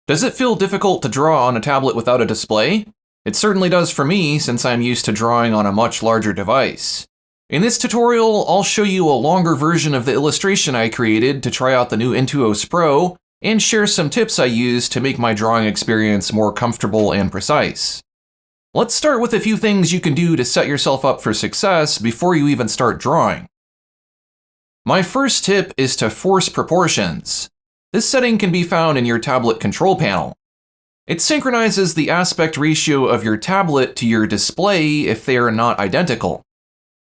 Does it feel difficult to draw on a tablet without a display? It certainly does for me, since I'm used to drawing on a much larger device. In this tutorial, I'll show you a longer version of the illustration I created to try out the new Intuos Pro, and share some tips I use to make my drawing experience more comfortable and precise. Let's start with a few things you can do to set yourself up for success before you even start drawing. My first tip is to force proportions. This setting can be found in your tablet control panel. It synchronizes the aspect ratio of your tablet to your display if they are not identical.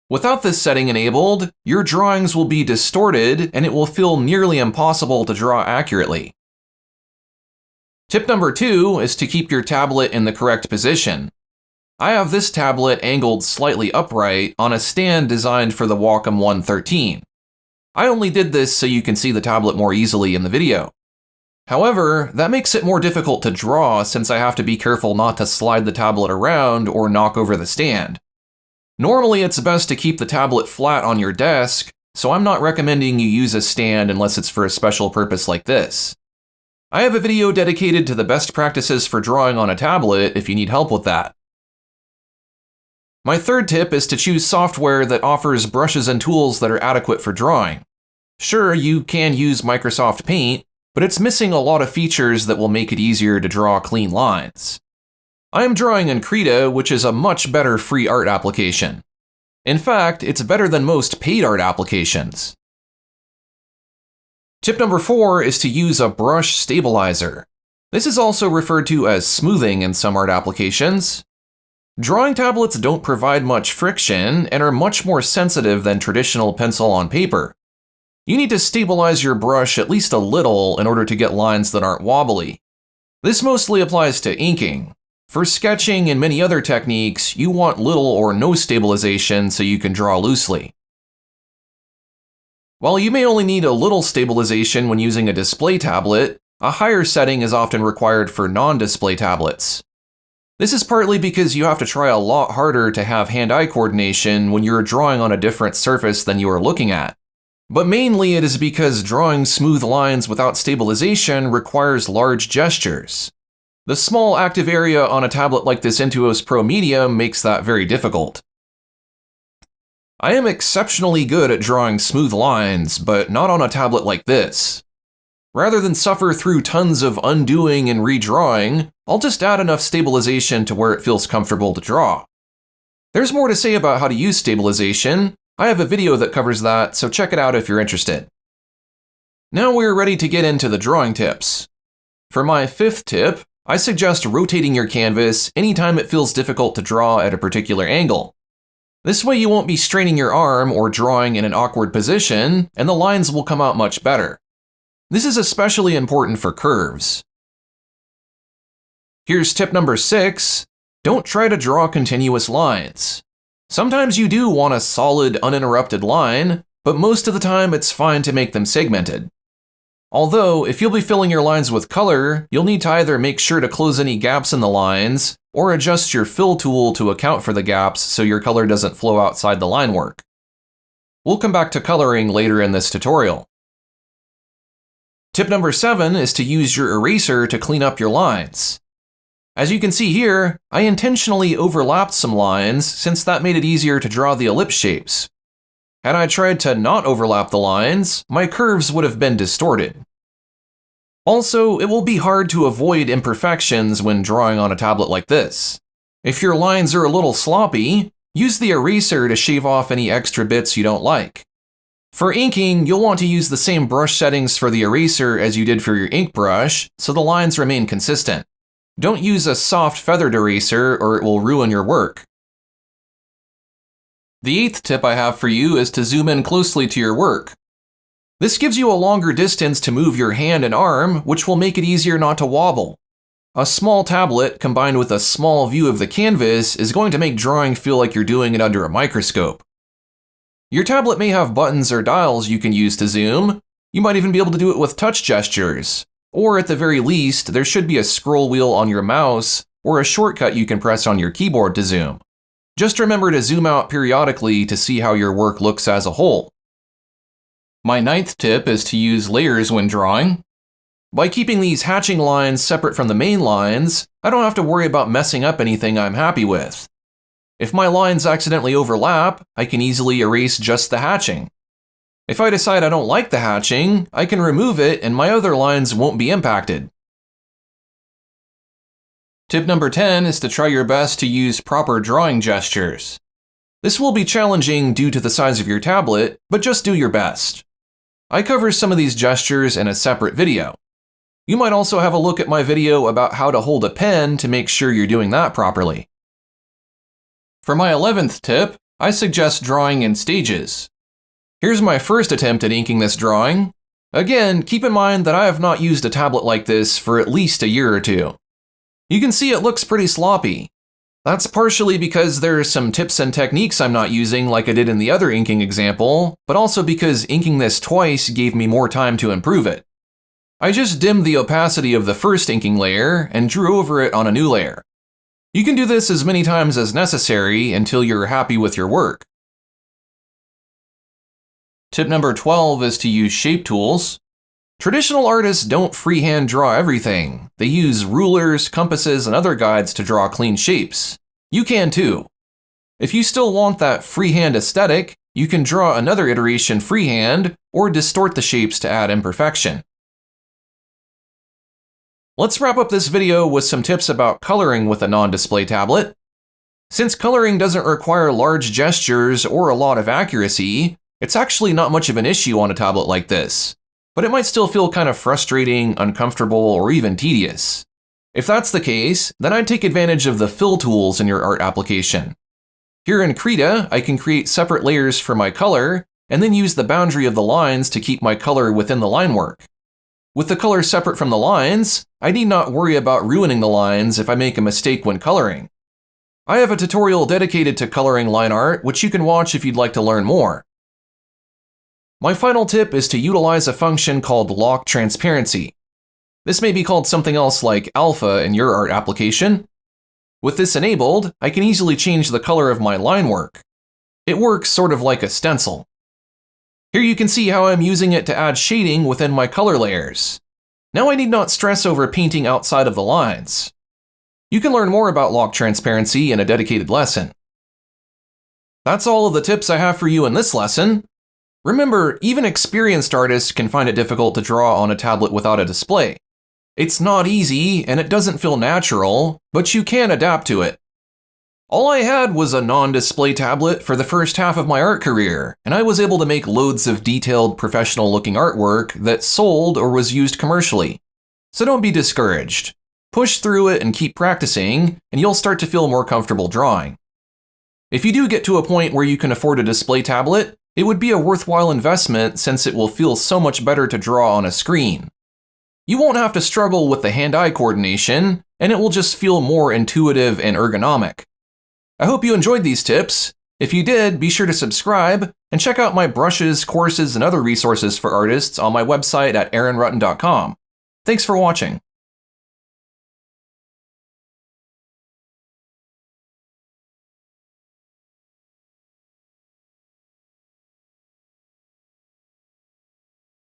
Without this setting enabled, your drawings will be distorted and it will feel nearly impossible to draw accurately. Tip number 2 is to keep your tablet in the correct position. I have this tablet angled slightly upright on a stand designed for the Wacom 113. I only did this so you can see the tablet more easily in the video. However, that makes it more difficult to draw since I have to be careful not to slide the tablet around or knock over the stand. Normally, it's best to keep the tablet flat on your desk, so I'm not recommending you use a stand unless it's for a special purpose like this. I have a video dedicated to the best practices for drawing on a tablet if you need help with that. My third tip is to choose software that offers brushes and tools that are adequate for drawing. Sure, you can use Microsoft Paint, but it's missing a lot of features that will make it easier to draw clean lines. I am drawing in Krita, which is a much better free art application. In fact, it's better than most paid art applications. Tip number 4 is to use a brush stabilizer. This is also referred to as smoothing in some art applications. Drawing tablets don't provide much friction and are much more sensitive than traditional pencil on paper. You need to stabilize your brush at least a little in order to get lines that aren't wobbly. This mostly applies to inking. For sketching and many other techniques, you want little or no stabilization so you can draw loosely. While you may only need a little stabilization when using a display tablet, a higher setting is often required for non-display tablets. This is partly because you have to try a lot harder to have hand-eye coordination when you're drawing on a different surface than you are looking at. But mainly it is because drawing smooth lines without stabilization requires large gestures. The small active area on a tablet like this Intuos Pro Medium makes that very difficult. I am exceptionally good at drawing smooth lines, but not on a tablet like this. Rather than suffer through tons of undoing and redrawing, I'll just add enough stabilization to where it feels comfortable to draw. There's more to say about how to use stabilization. I have a video that covers that, so check it out if you're interested. Now we're ready to get into the drawing tips. For my 5th tip, I suggest rotating your canvas anytime it feels difficult to draw at a particular angle. This way you won't be straining your arm or drawing in an awkward position, and the lines will come out much better. This is especially important for curves. Here's tip number 6. Don't try to draw continuous lines. Sometimes you do want a solid, uninterrupted line, but most of the time it's fine to make them segmented. Although, if you'll be filling your lines with color, you'll need to either make sure to close any gaps in the lines, or adjust your fill tool to account for the gaps so your color doesn't flow outside the line work. We'll come back to coloring later in this tutorial. Tip number 7 is to use your eraser to clean up your lines. As you can see here, I intentionally overlapped some lines since that made it easier to draw the ellipse shapes. Had I tried to not overlap the lines, my curves would have been distorted. Also, it will be hard to avoid imperfections when drawing on a tablet like this. If your lines are a little sloppy, use the eraser to shave off any extra bits you don't like. For inking, you'll want to use the same brush settings for the eraser as you did for your ink brush, so the lines remain consistent. Don't use a soft feathered eraser or it will ruin your work. The 8th tip I have for you is to zoom in closely to your work. This gives you a longer distance to move your hand and arm, which will make it easier not to wobble. A small tablet combined with a small view of the canvas is going to make drawing feel like you're doing it under a microscope. Your tablet may have buttons or dials you can use to zoom. You might even be able to do it with touch gestures. Or at the very least, there should be a scroll wheel on your mouse or a shortcut you can press on your keyboard to zoom. Just remember to zoom out periodically to see how your work looks as a whole. My 9th tip is to use layers when drawing. By keeping these hatching lines separate from the main lines, I don't have to worry about messing up anything I'm happy with. If my lines accidentally overlap, I can easily erase just the hatching. If I decide I don't like the hatching, I can remove it and my other lines won't be impacted. Tip number 10 is to try your best to use proper drawing gestures. This will be challenging due to the size of your tablet, but just do your best. I cover some of these gestures in a separate video. You might also have a look at my video about how to hold a pen to make sure you're doing that properly. For my 11th tip, I suggest drawing in stages. Here's my first attempt at inking this drawing. Again, keep in mind that I have not used a tablet like this for at least a year or two. You can see it looks pretty sloppy. That's partially because there are some tips and techniques I'm not using like I did in the other inking example, but also because inking this twice gave me more time to improve it. I just dimmed the opacity of the first inking layer and drew over it on a new layer. You can do this as many times as necessary until you're happy with your work. Tip number 12 is to use shape tools. Traditional artists don't freehand draw everything. They use rulers, compasses, and other guides to draw clean shapes. You can too. If you still want that freehand aesthetic, you can draw another iteration freehand or distort the shapes to add imperfection. Let's wrap up this video with some tips about coloring with a non-display tablet. Since coloring doesn't require large gestures or a lot of accuracy, it's actually not much of an issue on a tablet like this. But it might still feel kind of frustrating, uncomfortable, or even tedious. If that's the case, then I'd take advantage of the fill tools in your art application. Here in Krita, I can create separate layers for my color, and then use the boundary of the lines to keep my color within the line work. With the color separate from the lines, I need not worry about ruining the lines if I make a mistake when coloring. I have a tutorial dedicated to coloring line art, which you can watch if you'd like to learn more. My final tip is to utilize a function called lock transparency. This may be called something else like alpha in your art application. With this enabled, I can easily change the color of my line work. It works sort of like a stencil. Here you can see how I'm using it to add shading within my color layers. Now I need not stress over painting outside of the lines. You can learn more about lock transparency in a dedicated lesson. That's all of the tips I have for you in this lesson. Remember, even experienced artists can find it difficult to draw on a tablet without a display. It's not easy and it doesn't feel natural, but you can adapt to it. All I had was a non-display tablet for the first half of my art career, and I was able to make loads of detailed, professional-looking artwork that sold or was used commercially. So don't be discouraged. Push through it and keep practicing, and you'll start to feel more comfortable drawing. If you do get to a point where you can afford a display tablet, it would be a worthwhile investment since it will feel so much better to draw on a screen. You won't have to struggle with the hand-eye coordination, and it will just feel more intuitive and ergonomic. I hope you enjoyed these tips. If you did, be sure to subscribe and check out my brushes, courses, and other resources for artists on my website at aaronrutten.com. Thanks for watching.